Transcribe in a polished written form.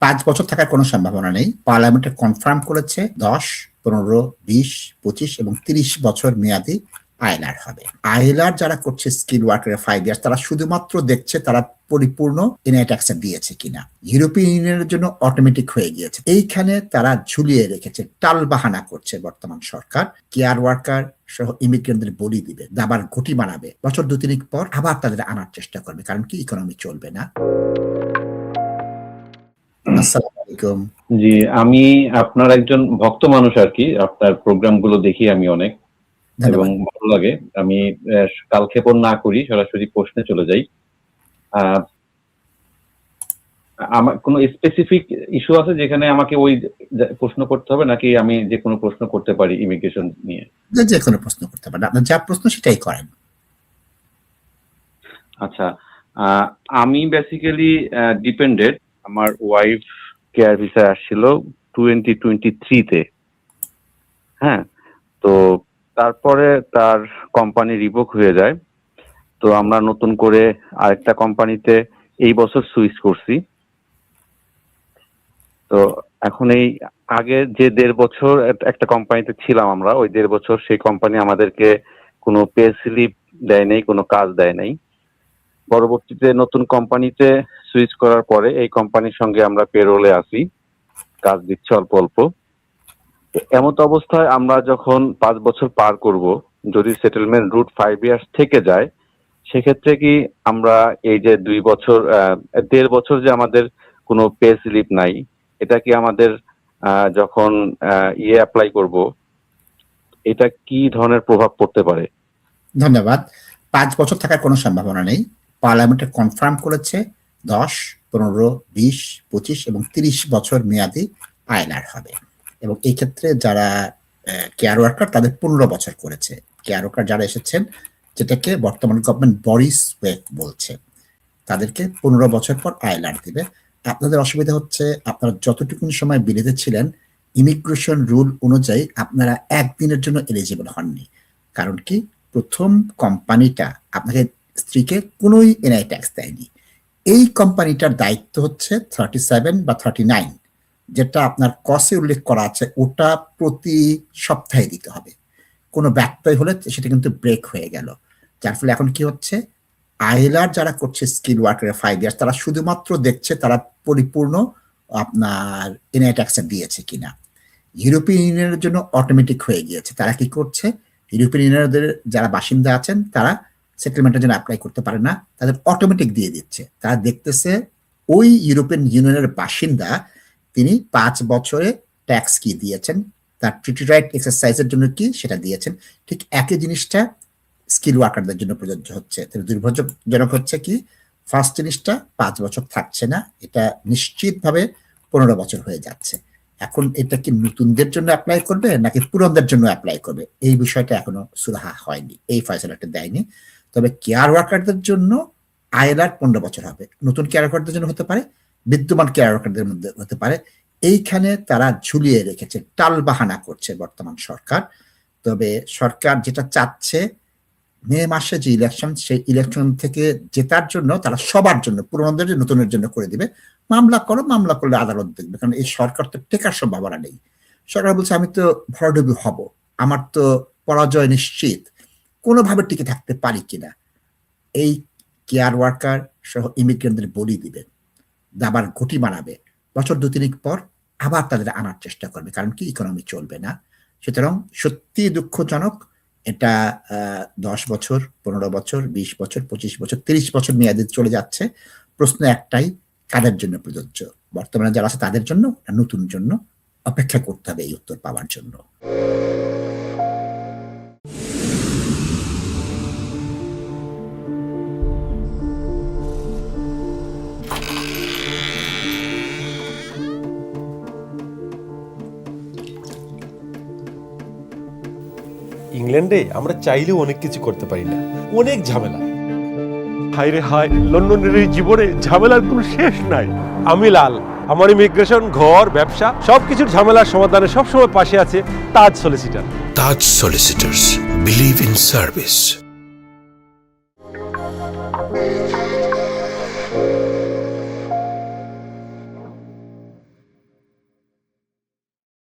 5 বছর থাকার কোনো সম্ভাবনা নেই। পার্লামেন্টে কনফার্ম করেছে 10, 15, 20, 25 এবং 30 বছর মেয়াদী আইএলআর হবে। আইএলআর যারা করছে স্কিল ওয়ার্কার 5 ইয়ার্স, তারা শুধুমাত্র দেখছে তারা পরিপূর্ণ এনআই ট্যাক্স দিয়েছে কিনা। ইউরোপিয়ান ইউনিয়নের জন্য অটোমেটিক হয়ে গিয়েছে। এইখানে তারা ঝুলিয়ে রেখেছে, টালবাহানা করছে বর্তমান সরকার। কেয়ার ওয়ার্কার সহ ইমিগ্রেন্টদের বলি দিবে, দাবার ঘুটি বানাবে, বছর 2-3 পর আবার তাদের আনার চেষ্টা করবে, কারণ কি ইকোনমি চলবে না। আসসালামু আলাইকুম। জি, আমি আপনার একজন ভক্ত মানুষ আর কি। আপনার প্রোগ্রামগুলো দেখি আমি অনেক এবং ভালো লাগে। আমি কালক্ষেপণ না করি, সরাসরি প্রশ্নে চলে যাই। আমার কোনো স্পেসিফিক ইস্যু আছে যেখানে আমাকে ওই প্রশ্ন করতে হবে, নাকি আমি যে কোনো প্রশ্ন করতে পারি ইমিগ্রেশন নিয়ে? যে কোনো প্রশ্ন করতে পারেন, আপনার যা প্রশ্ন সেটাই করেন। আচ্ছা, আমি বেসিক্যালি ডিপেন্ডেন্ট। আমার ওয়াইফ কেয়ার ভিসা আসছিল 2023-তে। হ্যাঁ, তো তারপরে তার কোম্পানি রিভোক হয়ে যায়। তো আমরা নতুন করে আরেকটা কোম্পানিতে এই বছর সুইচ করছি। তো এখন এই আগে যে 1.5 বছর একটা কোম্পানিতে ছিলাম আমরা, ওই 1.5 বছর সেই কোম্পানি আমাদেরকে কোনো পে স্লিপ দেয় নাই, কোনো কাজ দেয় নাই। পরবর্তীতে নতুন কোম্পানিতে সুইচ করার পরে এই কোম্পানির সঙ্গে আমরা পেরোলে আসি, কাজ দিচ্ছে অল্প অল্প। এমত অবস্থায় আমরা যখন 5 বছর পার করব, যদি সেটেলমেন্ট রুট 5 ইয়ার্স থেকে যায়, সেক্ষেত্রে কি আমরা এই যে 2 বছর 1.5 বছর যে আমাদের কোনো পে স্লিপ নাই, এটা কি আমাদের যখন অ্যাপ্লাই করব, এটা কি ধরনের প্রভাব পড়তে পারে? ধন্যবাদ। 5 বছর থাকার কোনো সম্ভাবনা নেই। পার্লামেন্টে কনফার্ম করেছে 10, 15, 20, 25 এবং 30 বছর মেয়াদী আইএলআর হবে। এবং এই ক্ষেত্রে যারা কেয়ার ওয়ার্কার, তাদের 15 বছর করেছে। কেয়ার ওয়ার্কার যারা এসেছেন, যেটাকে বর্তমান গভর্নমেন্ট বরিস ওয়েক বলছে, তাদেরকে 15 বছর পর আইএলআর দিবে। আপনাদের অসুবিধা হচ্ছে, আপনারা যতটুকুন সময় বিলেতে ছিলেন, ইমিগ্রেশন রুল অনুযায়ী আপনারা 1 দিনের জন্য এলিজিবল হননি। কারণ কি, প্রথম কোম্পানিটা আপনাকে স্ত্রীকে কোনোই এনআই ট্যাক্স দেয়নি। এই কোম্পানিটার দায়িত্ব হচ্ছে 37 বা 39, যেটা আপনার কসে উল্লেখ করা আছে, ওটা প্রতি সপ্তাহে দিতে হবে। কোনো ব্যত্যয় হলে সেটা কিন্তু ব্রেক হয়ে গেল। যার ফলে এখন কি হচ্ছে, আইএলআর যারা করছে স্কিল ওয়ার্কার 5 ইয়ার্স, তারা শুধুমাত্র দেখছে তারা পরিপূর্ণ আপনার এনআই ট্যাক্স দিয়েছে কিনা। ইউরোপিয়ান ইউনিয়নের জন্য অটোমেটিক হয়ে গিয়েছে। তারা কি করছে, ইউরোপিয়ান ইউনিয়নের যারা বাসিন্দা আছেন, তারা সেটেলমেন্টের জন্য অ্যাপ্লাই করতে পারে না, তাদের অটোমেটিক দিয়ে দিচ্ছে। তারা দেখতেছে ওই ইউরোপিয়ান ইউনিয়নের বাসিন্দা, তিনি 5 বছরে ট্যাক্স কি দিয়েছেন, তার ট্রিটি রাইট এক্সারসাইজের জন্য কি সেটা দিয়েছেন। ঠিক একই জিনিসটা স্কিল ওয়ার্কারদের জন্য প্রযোজ্য হচ্ছে। দুর্ভাগ্যজনক হচ্ছে কি, ফার্স্ট জিনিসটা 5 বছর থাকছে না, এটা নিশ্চিতভাবে 15 বছর হয়ে যাচ্ছে। এখন এটা কি নতুনদের জন্য অ্যাপ্লাই করবে নাকি পুরনদের জন্য অ্যাপ্লাই করবে, এই বিষয়টা এখনো সুরাহা হয়নি, এই ফয়সালাটা দেয়নি। তবে কেয়ার ওয়ার্কারদের জন্য আইএলআর 15 বছর হবে। নতুন কেয়ার ওয়ার্কারদের জন্য হতে পারে, বিদ্যমান কেয়ার ওয়ার্কারদের মধ্যে হতে পারে। এইখানে তারা ঝুলিয়ে রেখেছে, টালবাহানা করছে বর্তমান সরকার। তবে সরকার যেটা চাচ্ছে, মে মাসে যে ইলেকশন, সেই ইলেকশন থেকে জেতার জন্য তারা সবার জন্য, পুরনোদের নতুনের জন্য করে দিবে। মামলা করো, মামলা করলে আদালত দেখবে, কারণ এই সরকার তো টেকার সম্ভাবনা নেই। সরকার বলছে আমি তো ভরাডুবি হব, আমার তো পরাজয় নিশ্চিত, কোনোভাবে টিকে থাকতে পারি কিনা। এই কেয়ার ওয়ার্কার সহ ইমিগ্রেন্টদের বলি দিবে, দাবার ঘুটি বানাবে, বছর 2-3 পর আবার তাদের আনার চেষ্টা করবে, কারণ কি ইকোনমি চলবে না। সুতরাং সত্যি দুঃখজনক, এটা 10 বছর, 15 বছর, 20 বছর, 25 বছর, 30 বছর মেয়াদে চলে যাচ্ছে। প্রশ্ন একটাই, কাদের জন্য প্রযোজ্য? বর্তমানে যারা আছে তাদের জন্য না নতুন জন্য? অপেক্ষা করতে হবে এই উত্তর পাওয়ার জন্য। ইংল্যান্ডে আমরা চাইলেও অনেক কিছু করতে পারি না, অনেক ঝামেলা। হায় রে হায়, লন্ডনের এই জীবনে ঝামেলার কোনো শেষ নাই। আমি লাল, আমার ইমিগ্রেশন, ঘর, ব্যবসা সবকিছুর ঝামেলার সমাধানে সবসময় পাশে আছে Taj solicitor. Taj solicitors, believe in service.